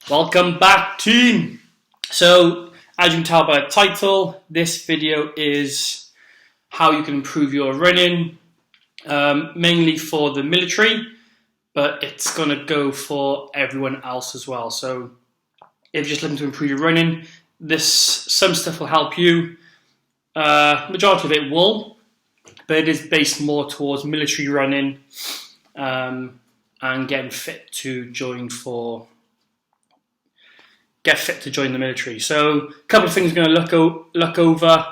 Welcome back, team! So, as you can tell by the title, this video is how you can improve your running, mainly for the military, but it's going to go for everyone else as well. So, if you're just looking to improve your running, some stuff will help you. Majority of it will, but it is based more towards military running and getting fit to join the military. So a couple of things we're going to look over.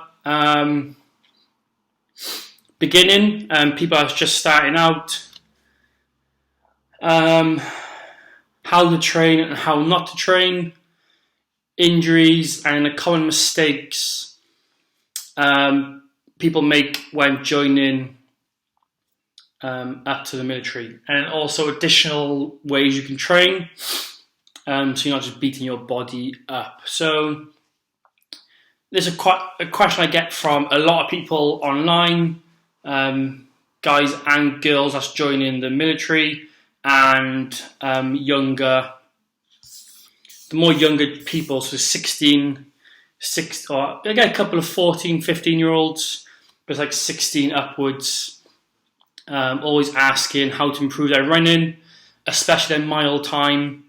Beginning, people are just starting out, how to train and how not to train, injuries and the common mistakes people make when joining up to the military, and also additional ways you can train. So you're not just beating your body up. So there's a question I get from a lot of people online, guys and girls that's joining the military, and younger. The more younger people, so or I get a couple of 14, 15-year-olds, but it's like 16 upwards, always asking how to improve their running, especially their mile time.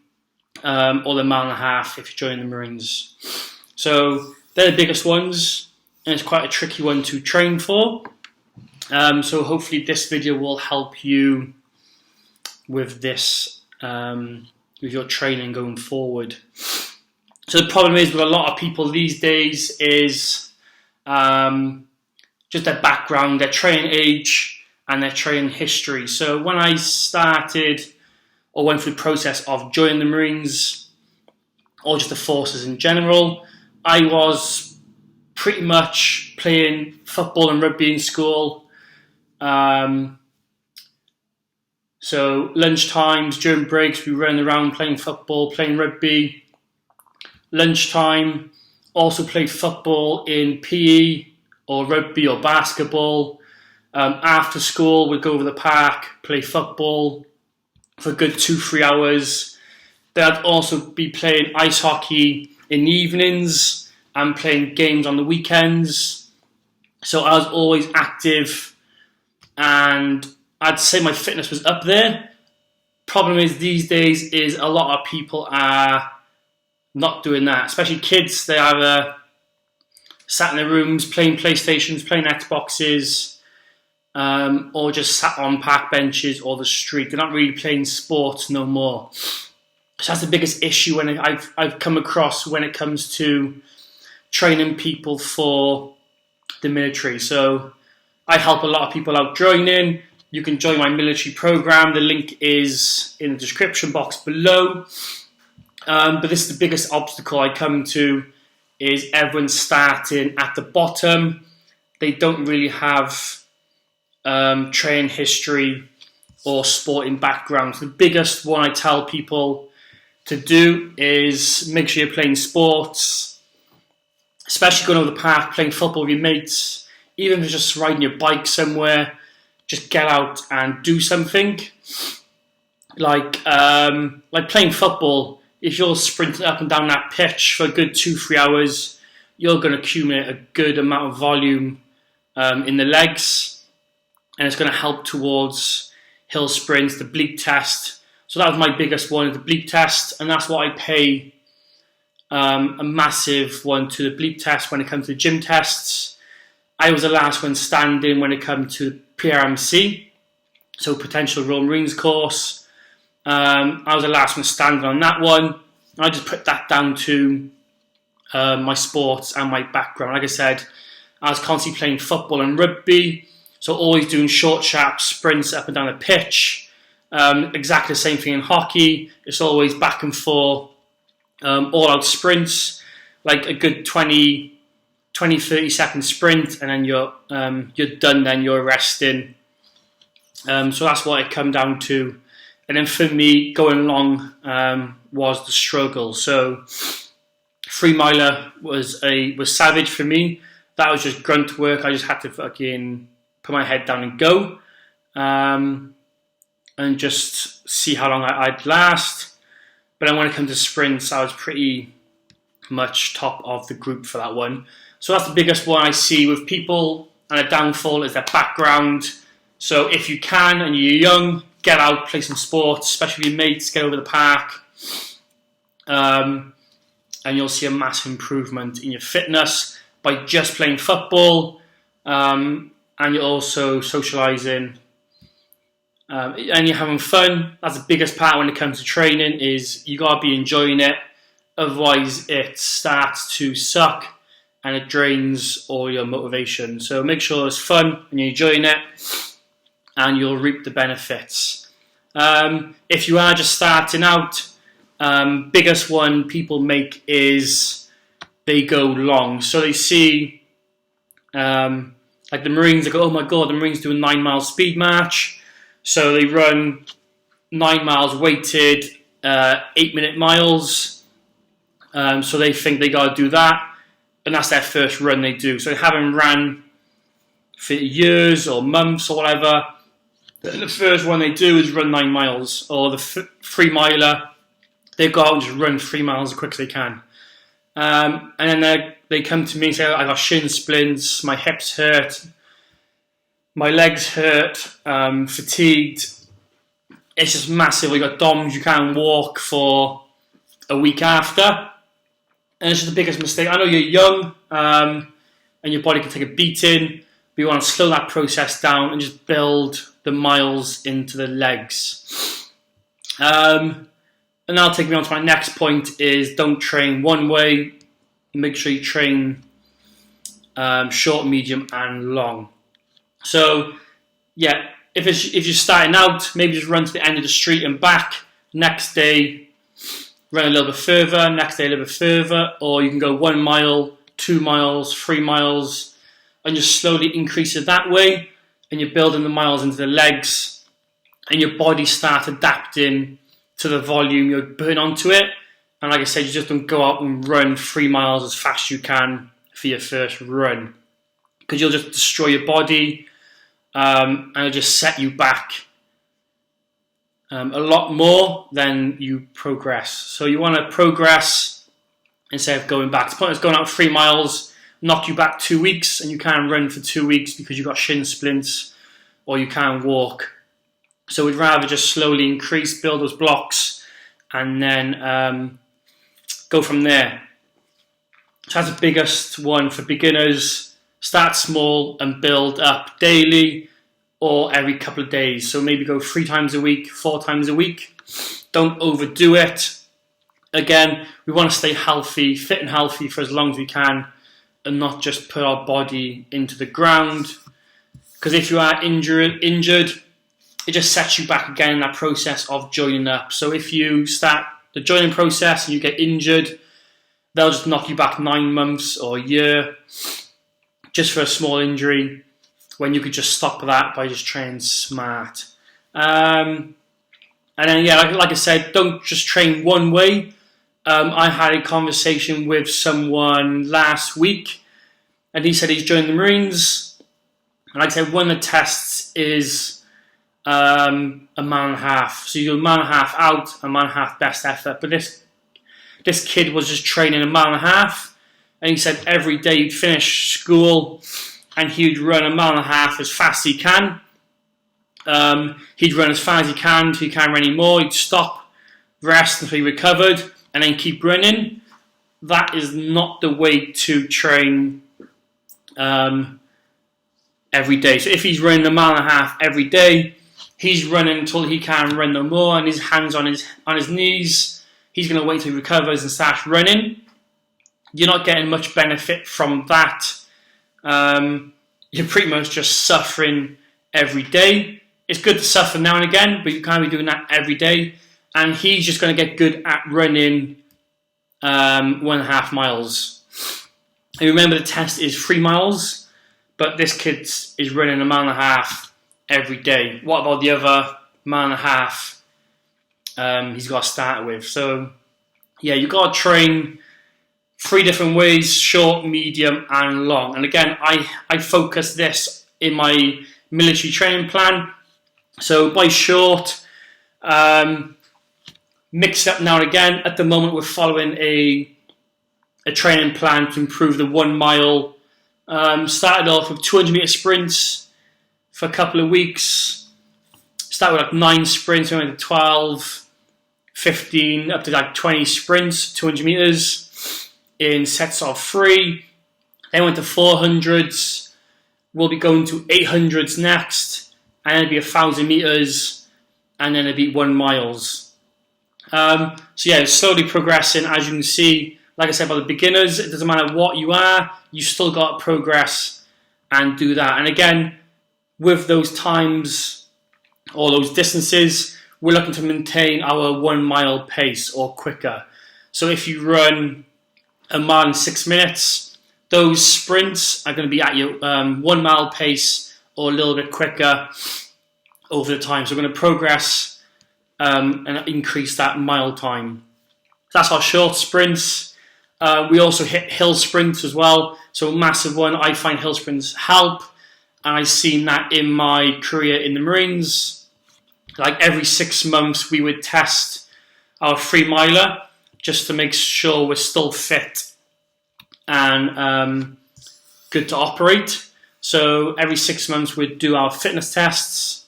Or the mile and a half if you're joining the Marines. So they're the biggest ones, and it's quite a tricky one to train for. So hopefully this video will help you with this, with your training going forward. So the problem is with a lot of people these days is just their background, their training age, and their training history. So when I started or went through the process of joining the Marines, or just the forces in general, I was pretty much playing football and rugby in school. So lunch times, during breaks, we ran around playing football, playing rugby. Lunchtime, also played football in PE, or rugby, or basketball. After school, we'd go over the park, play football for a good 2-3 hours. Then I'd also be playing ice hockey in the evenings and playing games on the weekends. So I was always active, and I'd say my fitness was up there. Problem is these days is a lot of people are not doing that, especially kids. They either sat in their rooms playing PlayStations, playing Xboxes, or just sat on park benches or the street. They're not really playing sports no more. So that's the biggest issue when I've come across when it comes to training people for the military. So I help a lot of people out joining. You can join my military program. The link is in the description box below. But this is the biggest obstacle I come to, is everyone starting at the bottom. They don't really have training history or sporting background. The biggest one I tell people to do is make sure you're playing sports, especially going over the park, playing football with your mates, even if it's just riding your bike somewhere. Just get out and do something. Like playing football, if you're sprinting up and down that pitch for a good 2-3 hours, you're going to accumulate a good amount of volume in the legs. And it's going to help towards hill sprints, the bleep test. So that was my biggest one, the bleep test, and that's what I pay a massive one to, the bleep test. When it comes to gym tests, I was the last one standing when it comes to PRMC, so Potential Royal Marines course. I was the last one standing on that one. I just put that down to my sports and my background. Like I said, I was constantly playing football and rugby. So always doing short, sharp sprints up and down the pitch. Exactly the same thing in hockey. It's always back and forth, all-out sprints, like a good 20, 30-second sprint, and then you're done. Then you're resting. So that's what it come down to. And then for me, going long was the struggle. So 3-miler was savage for me. That was just grunt work. I just had to fucking put my head down and go, and just see how long I'd last. But then when it comes to sprints, I was pretty much top of the group for that one. So that's the biggest one I see with people, and a downfall is their background. So if you can and you're young, get out, play some sports, especially with your mates, get over the park. And you'll see a massive improvement in your fitness by just playing football, and you're also socialising, and you're having fun. That's the biggest part when it comes to training, is you got to be enjoying it. Otherwise it starts to suck and it drains all your motivation. So make sure it's fun and you're enjoying it, and you'll reap the benefits. If you are just starting out, biggest one people make is they go long. So they see like the Marines, they go, oh my god, the Marines do a 9 mile speed march. So they run 9 miles weighted, 8-minute miles. So they think they got to do that, and that's their first run they do. So they haven't ran for years or months or whatever. The first one they do is run 9 miles, or the 3 miler. They go out and just run 3 miles as quick as they can. And then they come to me and say, I got shin splints, my hips hurt, my legs hurt, fatigued. It's just massive. You got DOMs, you can't walk for a week after. And it's just the biggest mistake. I know you're young, and your body can take a beating, but you want to slow that process down and just build the miles into the legs. And that'll take me on to my next point, is don't train one way. Make sure you train short, medium and long. So yeah, if you're starting out, maybe just run to the end of the street and back. Next day, run a little bit further, next day a little bit further, or you can go 1 mile, 2 miles, 3 miles, and just slowly increase it that way, and you're building the miles into the legs, and your body starts adapting to the volume you're putting onto it. And like I said, you just don't go out and run 3 miles as fast as you can for your first run, because you'll just destroy your body, and it'll just set you back a lot more than you progress. So you want to progress instead of going back. The point is going out 3 miles, knock you back 2 weeks, and you can't run for 2 weeks because you've got shin splints or you can't walk. So we'd rather just slowly increase, build those blocks, and then go from there. So that's the biggest one for beginners. Start small and build up daily or every couple of days. So maybe go 3 times a week, 4 times a week. Don't overdo it. Again, we want to stay healthy, fit and healthy for as long as we can, and not just put our body into the ground. Because if you are injured, it just sets you back again in that process of joining up. So if you start the joining process and you get injured, they'll just knock you back 9 months or a year just for a small injury, when you could just stop that by just training smart. And then, yeah, like I said, don't just train one way. I had a conversation with someone last week, and he said he's joined the Marines. And like I said, one of the tests is a mile and a half. So you do a mile and a half out, a mile and a half best effort. But this kid was just training a mile and a half, and he said every day he'd finish school and he'd run a mile and a half as fast as he can. He'd run as far as he can until he can't run anymore. He'd stop, rest until he recovered, and then keep running. That is not the way to train every day. So if he's running a mile and a half every day, he's running until he can't run no more, and his hands on his knees. He's going to wait till he recovers and starts running. You're not getting much benefit from that. You're pretty much just suffering every day. It's good to suffer now and again, but you can't be doing that every day. And he's just going to get good at running 1.5 miles. And remember, the test is 3 miles, but this kid is running a mile and a half every day. What about the other mile and a half he's got to start with? So, yeah, you've got to train 3 different ways: short, medium, and long. And again, I focus this in my military training plan. So by short, mix it up now and again. At the moment, we're following a training plan to improve the 1 mile. Started off with 200 meter sprints for a couple of weeks. Started with like 9 sprints, went to 12, 15, up to like 20 sprints, 200 meters in sets of 3. Then went to 400s. We'll be going to 800s next, and it'll be 1,000 meters, and then it'll be 1 miles. So yeah, slowly progressing. As you can see, like I said about the beginners, it doesn't matter what you are, you still got to progress and do that. And again, with those times or those distances, we're looking to maintain our 1 mile pace or quicker. So if you run a mile in 6 minutes, those sprints are going to be at your 1 mile pace or a little bit quicker over the time. So we're going to progress and increase that mile time. That's our short sprints. We also hit hill sprints as well. So a massive one. I find hill sprints help, and I've seen that in my career in the Marines. Like every 6 months, we would test our 3 miler just to make sure we're still fit and good to operate. So every 6 months, we'd do our fitness tests.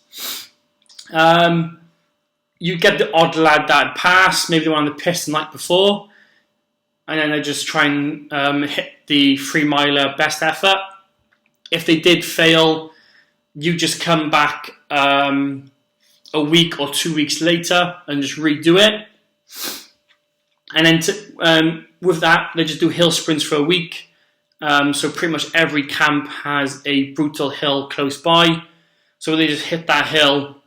You get the odd lad that passed, maybe they were on the piss the night before, and then they just try and hit the 3 miler best effort. If they did fail, you just come back a week or 2 weeks later and just redo it. And then with that, they just do hill sprints for a week. So pretty much every camp has a brutal hill close by. So they just hit that hill,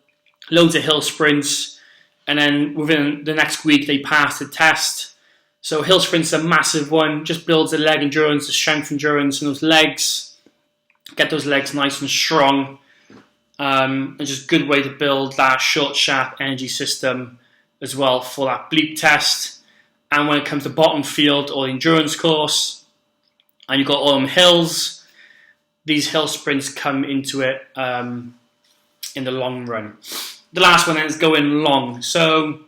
loads of hill sprints, and then within the next week they pass the test. So hill sprints are a massive one, just builds the leg endurance, the strength endurance, and those legs. Get those legs nice and strong. And just a good way to build that short, sharp energy system as well for that bleep test. And when it comes to bottom field or the endurance course, and you've got all them hills, these hill sprints come into it in the long run. The last one then is going long. So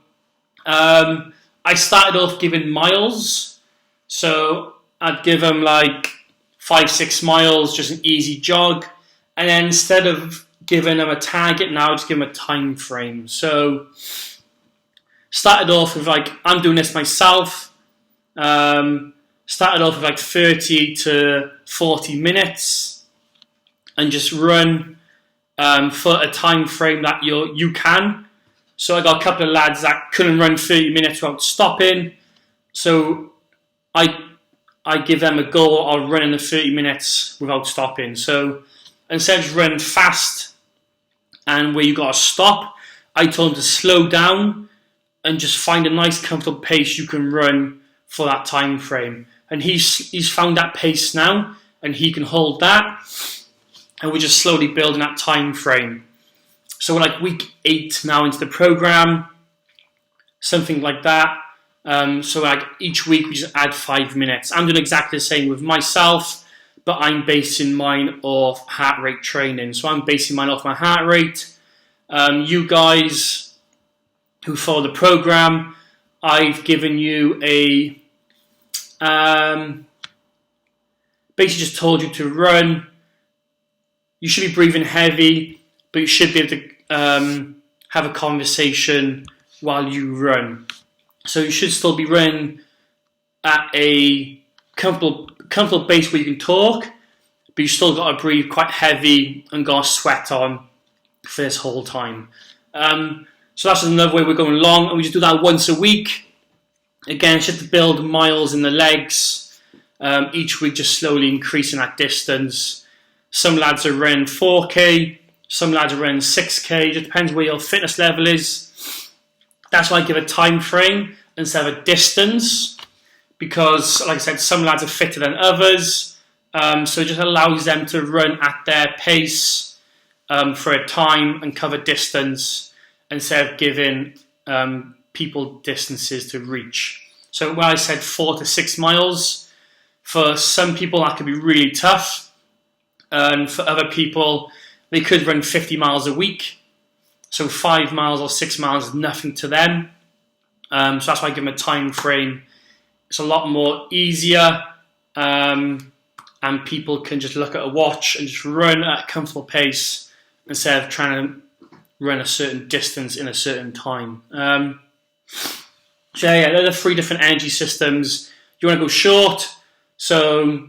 I started off giving miles. So I'd give them like 5-6 miles, just an easy jog. And then instead of giving them a target, now I just give them a time frame. So started off with like, I'm doing this myself. Started off with like 30 to 40 minutes and just run for a time frame that you can. So I got a couple of lads that couldn't run 30 minutes without stopping. So I give them a go of running the 30 minutes without stopping. So instead of just running fast and where you got to stop, I told them to slow down and just find a nice comfortable pace you can run for that time frame. And he's found that pace now, and he can hold that. And we're just slowly building that time frame. So we're like week 8 now into the program, something like that. So like each week we just add 5 minutes. I'm doing exactly the same with myself, but I'm basing mine off heart rate training. So I'm basing mine off my heart rate. You guys who follow the program, I've given you a basically just told you to run. You should be breathing heavy, but you should be able to have a conversation while you run. So you should still be running at a comfortable pace where you can talk, but you still got to breathe quite heavy and got to sweat on for this whole time. So that's another way we're going long, and we just do that once a week. Again, just to build miles in the legs. Each week, just slowly increasing that distance. Some lads are running 4K, some lads are running 6K. It just depends where your fitness level is. That's why I give a time frame instead of a distance, because, like I said, some lads are fitter than others. So it just allows them to run at their pace for a time and cover distance instead of giving people distances to reach. So when I said 4 to 6 miles, for some people that could be really tough. And for other people, they could run 50 miles a week. So 5 miles or 6 miles is nothing to them. So that's why I give them a time frame. It's a lot more easier, and people can just look at a watch and just run at a comfortable pace instead of trying to run a certain distance in a certain time. So yeah, there are 3 different energy systems. You want to go short, so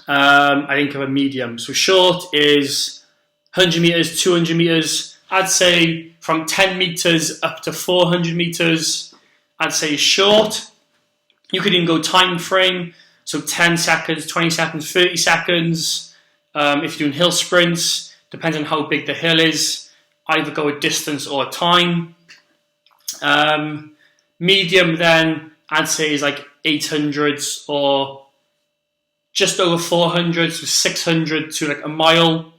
I think of a medium. So short is 100 meters, 200 meters. I'd say from 10 meters up to 400 meters, I'd say short. You could even go time frame, so 10 seconds, 20 seconds, 30 seconds. If you're doing hill sprints, depends on how big the hill is, either go a distance or a time. Medium then, I'd say is like 800s or just over 400, so 600 to like a mile,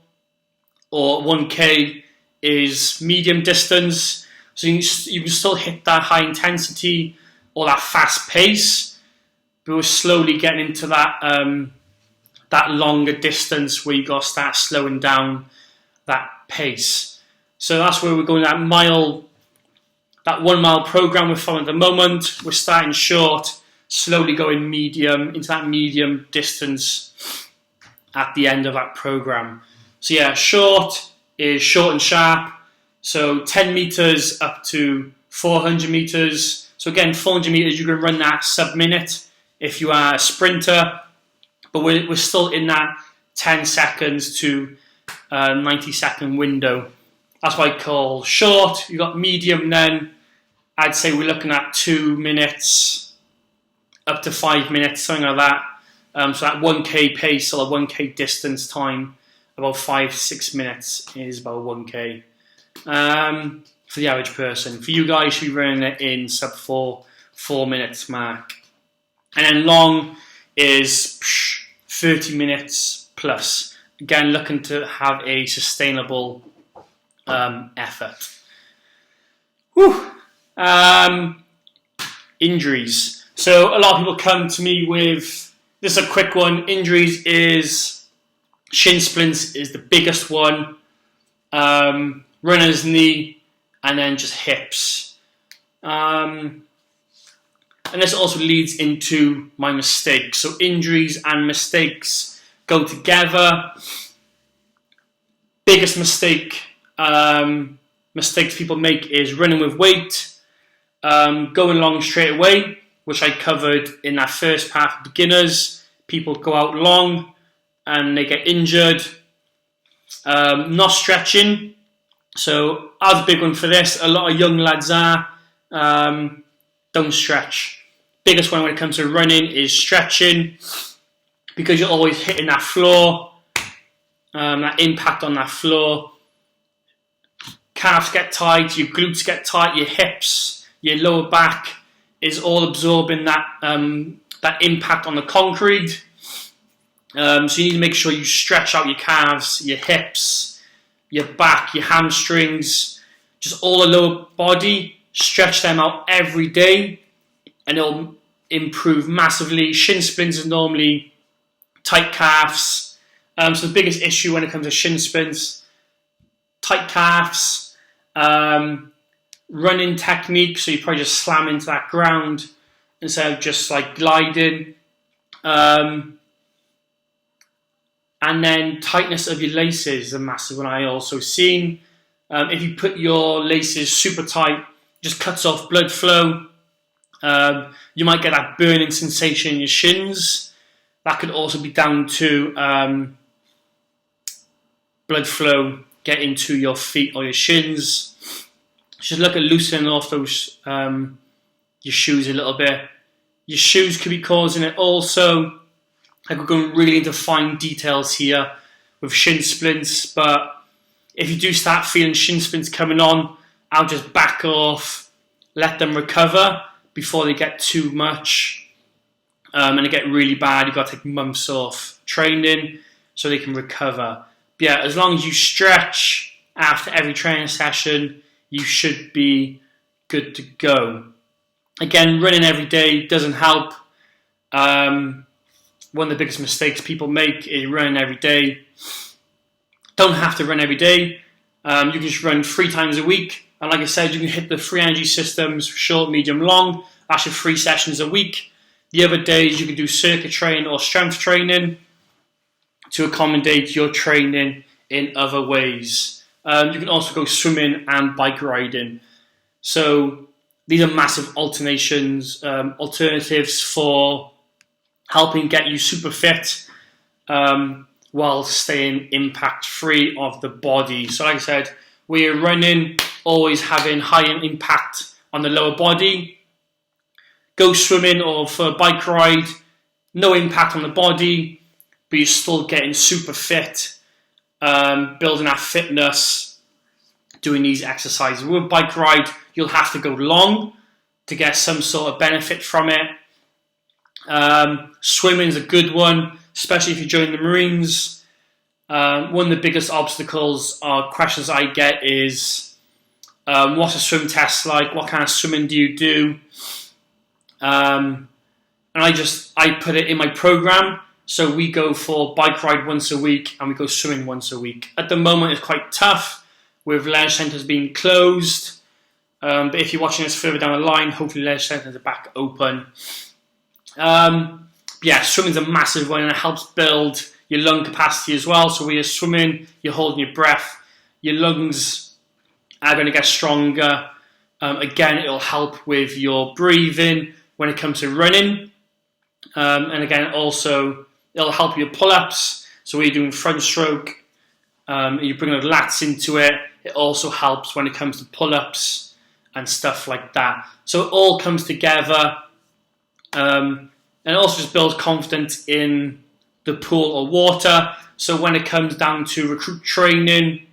or 1k is medium distance. So you can still hit that high intensity or that fast pace, but we're slowly getting into that that longer distance where you got to start slowing down that pace. So that's where we're going, that 1 mile program we're following at the moment. We're starting short, slowly going medium into that medium distance at the end of that program. So yeah, short is short and sharp. So 10 meters up to 400 meters. So again, 400 meters, you can run that sub-minute if you are a sprinter, but we're still in that 10 seconds to 90-second window. That's what I call short. You got medium then. I'd say we're looking at 2 minutes up to 5 minutes, something like that. So that 1k pace or a 1k distance time, about 5-6 minutes is about 1k. For the average person. For you guys, you should be running it in sub 4 minutes mark. And then long is 30 minutes plus. Again, looking to have a sustainable effort. Whew. Injuries. So a lot of people come to me with, this is a quick one, injuries is shin splints is the biggest one, runner's knee, and then just hips. And this also leads into my mistakes. So injuries and mistakes go together. Biggest mistake, mistakes people make is running with weight, going long straight away, which I covered in that first part of beginners. People go out long and they get injured. Not stretching. So I was a big one for this. A lot of young lads are. Don't stretch. Biggest one when it comes to running is stretching, because you're always hitting that floor, that impact on that floor. Calves get tight, your glutes get tight, your hips, your lower back is all absorbing that that impact on the concrete. So you need to make sure you stretch out your calves, your hips, your back, your hamstrings, just all the lower body. Stretch them out every day, and it'll improve massively. Shin splints is normally tight calves. So the biggest issue when it comes to shin splints, tight calves, running technique, so you probably just slam into that ground instead of just like gliding. And then tightness of your laces is a massive one I also seen. If you put your laces super tight, just cuts off blood flow. You might get that burning sensation in your shins. That could also be down to blood flow getting to your feet or your shins. Just look at loosening off those your shoes a little bit. Your shoes could be causing it also. Like, we're going really into fine details here with shin splints, but if you do start feeling shin splints coming on, I'll just back off, let them recover before they get too much, and they get really bad. You've got to take months off training so they can recover. But yeah, as long as you stretch after every training session, you should be good to go. Again, running every day doesn't help. One of the biggest mistakes people make is running every day. Don't have to run every day. You can just run 3 times a week. And like I said, you can hit the 3 energy systems, short, medium, long. That's your 3 sessions a week. The other days you can do circuit training or strength training to accommodate your training in other ways. You can also go swimming and bike riding. So these are massive alternatives for helping get you super fit while staying impact-free of the body. So like I said, we're running, always having high impact on the lower body. Go swimming or for a bike ride, no impact on the body, but you're still getting super fit, building that fitness, doing these exercises. With a bike ride, you'll have to go long to get some sort of benefit from it. Swimming is a good one, especially if you join the Marines. One of the biggest obstacles or questions I get is, what's a swim test like? What kind of swimming do you do? And I put it in my program. So we go for bike ride once a week and we go swimming once a week. At the moment, it's quite tough with leisure centres being closed. But if you're watching this further down the line, hopefully leisure centres are back open. Swimming's a massive one and it helps build your lung capacity as well. So when you're swimming, you're holding your breath, your lungs are going to get stronger. Again, it'll help with your breathing when it comes to running. And again, also, it'll help your pull-ups. So when you're doing front stroke, you bring the lats into it. It also helps when it comes to pull-ups and stuff like that. So it all comes together. And it also just builds confidence in the pool or water. So when it comes down to recruit training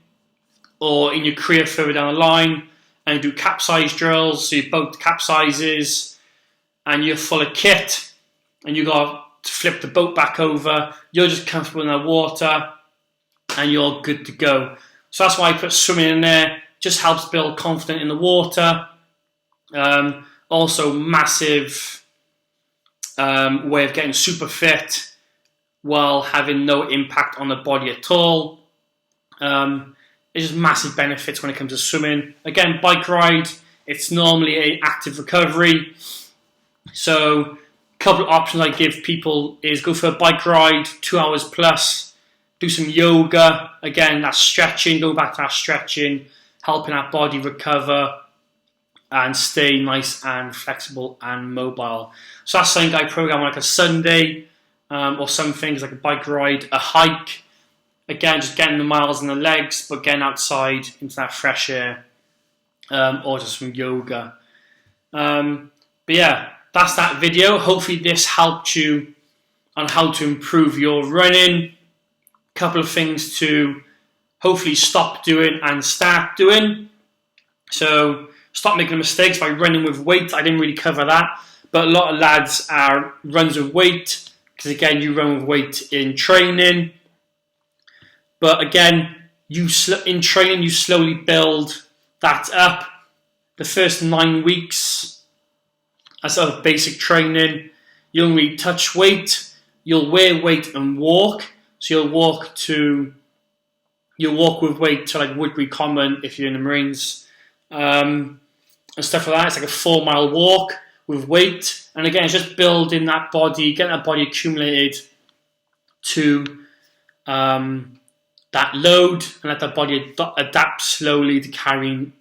or in your career further down the line, and you do capsize drills, so your boat capsizes and you're full of kit and you got to flip the boat back over, you're just comfortable in the water and you're good to go. So that's why I put swimming in there. Just helps build confidence in the water. Also massive way of getting super fit while having no impact on the body at all. It's just massive benefits when it comes to swimming. Again, bike ride, it's normally an active recovery. So a couple of options I give people is go for a bike ride, 2 hours plus, do some yoga. Again, that's stretching, go back to that stretching, helping our body recover and stay nice and flexible and mobile. So that's something I program like a Sunday, or some things like a bike ride, a hike. Again, just getting the miles in the legs, but getting outside into that fresh air, or just some yoga. But yeah, that's that video. Hopefully this helped you on how to improve your running. A couple of things to hopefully stop doing and start doing. So stop making mistakes by running with weight. I didn't really cover that, but a lot of lads are runs with weight, because again, you run with weight in training. But again, in training, you slowly build that up. The first 9 weeks, as sort of basic training, you'll only really touch weight. You'll wear weight and walk. So you'll walk with weight to like Woodbury Common if you're in the Marines, and stuff like that. It's like a 4-mile walk with weight. And again, it's just building that body, getting that body accumulated to that load, and let that body adapt slowly to carrying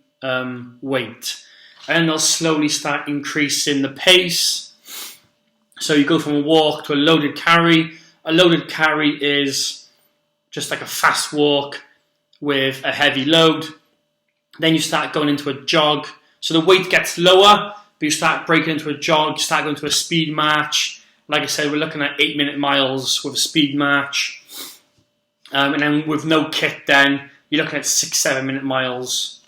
weight. And then they'll slowly start increasing the pace. So you go from a walk to a loaded carry. A loaded carry is just like a fast walk with a heavy load. Then you start going into a jog. So the weight gets lower, but you start breaking into a jog, you start going to a speed march. Like I said, we're looking at 8-minute miles with a speed march. And then with no kit, then you're looking at 6-7 minute miles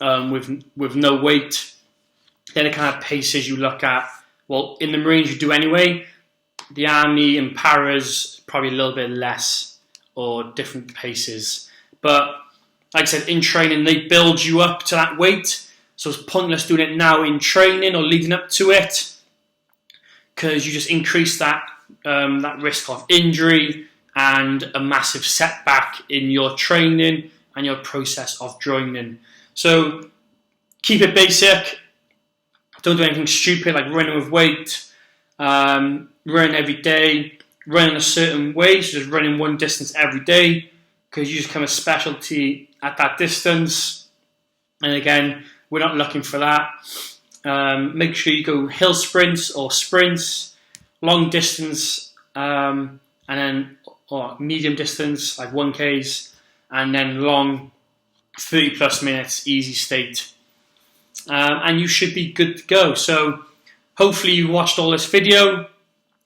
with no weight. Then the kind of paces you look at, well, in the Marines you do anyway. The Army and Paras, probably a little bit less or different paces. But like I said, in training, they build you up to that weight. So it's pointless doing it now in training or leading up to it, because you just increase that risk of injury and a massive setback in your training and your process of joining. So keep it basic. Don't do anything stupid like running with weight, running every day, running a certain way, so just running one distance every day, because you just become a specialty at that distance. And again, we're not looking for that. Make sure you go hill sprints or sprints, long distance, and then or medium distance like 1Ks, and then long 30 plus minutes easy state. And you should be good to go. So hopefully you watched all this video.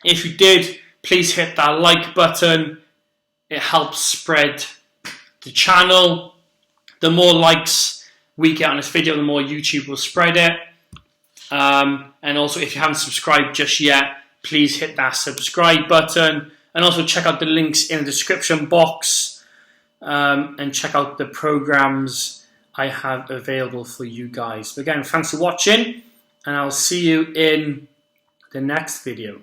If you did, please hit that like button. It helps spread the channel. The more likes we get on this video, the more YouTube will spread it. And also, if you haven't subscribed just yet, please hit that subscribe button. And also check out the links in the description box, and check out the programs I have available for you guys. But again, thanks for watching, and I'll see you in the next video.